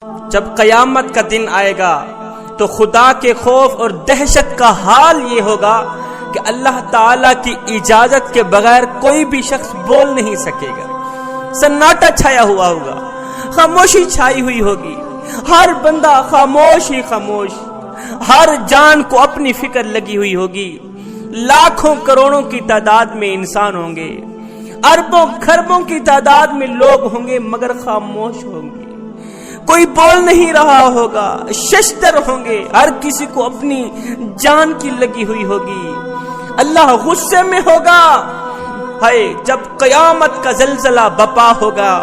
جب قیامت کا دن آئے گا تو خدا کے خوف اور دہشت کا حال یہ ہوگا کہ اللہ تعالیٰ کی اجازت کے بغیر کوئی بھی شخص بول نہیں سکے گا۔ سناٹا چھایا ہوا ہوگا، خاموشی چھائی ہوئی ہوگی، ہر بندہ خاموش ہی خاموش، ہر جان کو اپنی فکر لگی ہوئی ہوگی۔ لاکھوں کروڑوں کی تعداد میں انسان ہوں گے، اربوں خربوں کی تعداد میں لوگ ہوں گے، مگر خاموش ہوں گے، کوئی بول نہیں رہا ہوگا، ششدر ہوں گے، ہر کسی کو اپنی جان کی لگی ہوئی ہوگی۔ اللہ غصے میں ہوگا ہے جب قیامت کا زلزلہ بپا ہوگا،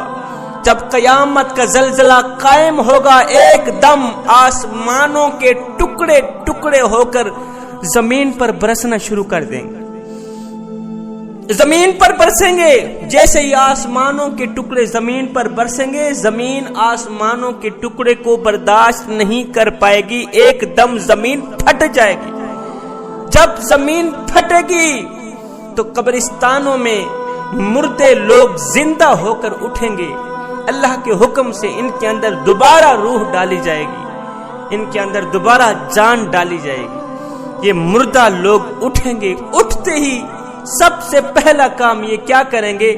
جب قیامت کا زلزلہ قائم ہوگا، ایک دم آسمانوں کے ٹکڑے ٹکڑے ہو کر زمین پر برسنا شروع کر دیں گے، زمین پر برسیں گے۔ جیسے ہی آسمانوں کے ٹکڑے زمین پر برسیں گے، زمین آسمانوں کے ٹکڑے کو برداشت نہیں کر پائے گی، ایک دم زمین پھٹ جائے گی۔ جب زمین پھٹے گی تو قبرستانوں میں مردے لوگ زندہ ہو کر اٹھیں گے، اللہ کے حکم سے ان کے اندر دوبارہ روح ڈالی جائے گی، ان کے اندر دوبارہ جان ڈالی جائے گی۔ یہ مردہ لوگ اٹھیں گے، اٹھتے ہی سب سے پہلا کام یہ کیا کریں گے؟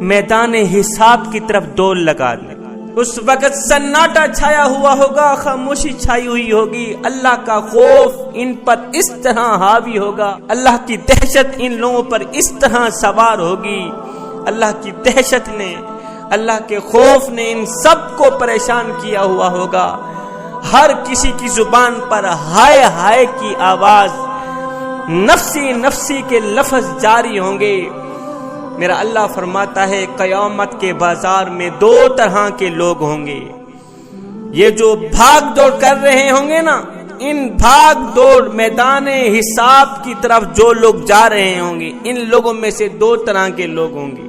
میدان حساب کی طرف دوڑ لگا دیں۔ اس وقت سناٹا چھایا ہوا ہوگا، خاموشی چھائی ہوئی ہوگی، اللہ کا خوف ان پر اس طرح حاوی ہوگا، اللہ کی دہشت ان لوگوں پر اس طرح سوار ہوگی۔ اللہ کی دہشت نے، اللہ کے خوف نے ان سب کو پریشان کیا ہوا ہوگا۔ ہر کسی کی زبان پر ہائے ہائے کی آواز، نفسی نفسی کے لفظ جاری ہوں گے۔ میرا اللہ فرماتا ہے قیامت کے بازار میں دو طرح کے لوگ ہوں گے۔ یہ جو بھاگ دوڑ کر رہے ہوں گے نا، ان بھاگ دوڑ میدان حساب کی طرف جو لوگ جا رہے ہوں گے، ان لوگوں میں سے دو طرح کے لوگ ہوں گے۔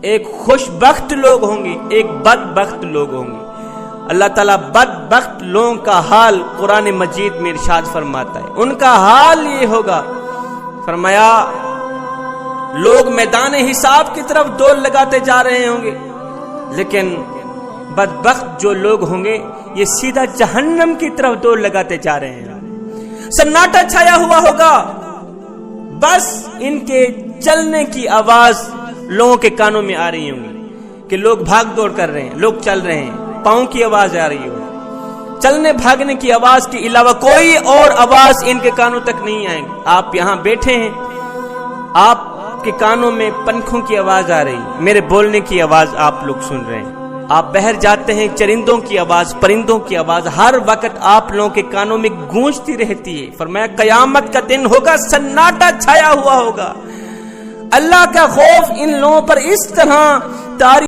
ایک خوش بخت لوگ ہوں گے، ایک بدبخت لوگ ہوں گے۔ اللہ تعالیٰ بدبخت لوگوں کا حال قرآن مجید میں ارشاد فرماتا ہے، ان کا حال یہ ہوگا، فرمایا لوگ میدان حساب کی طرف دوڑ لگاتے جا رہے ہوں گے، لیکن بدبخت جو لوگ ہوں گے یہ سیدھا جہنم کی طرف دوڑ لگاتے جا رہے ہیں۔ سناٹا چھایا ہوا ہوگا، بس ان کے چلنے کی آواز لوگوں کے کانوں میں آ رہی ہوں گی کہ لوگ بھاگ دوڑ کر رہے ہیں، لوگ چل رہے ہیں، پاؤں کی آواز آ رہی ہوگی۔ چلنے بھاگنے کی آواز کے علاوہ کوئی اور آواز ان کے کانوں تک نہیں آئے گی۔ آپ یہاں بیٹھے ہیں، آپ کے کانوں میں پنکھوں کی آواز آ رہی ہے، میرے بولنے کی آواز آپ لوگ سن رہے ہیں۔ آپ باہر جاتے ہیں، چرندوں کی آواز، پرندوں کی آواز ہر وقت آپ لوگوں کے کانوں میں گونجتی رہتی ہے۔ فرمایا قیامت کا دن ہوگا، سناٹا چھایا ہوا ہوگا، اللہ کا خوف ان لوگوں پر اس طرح تاری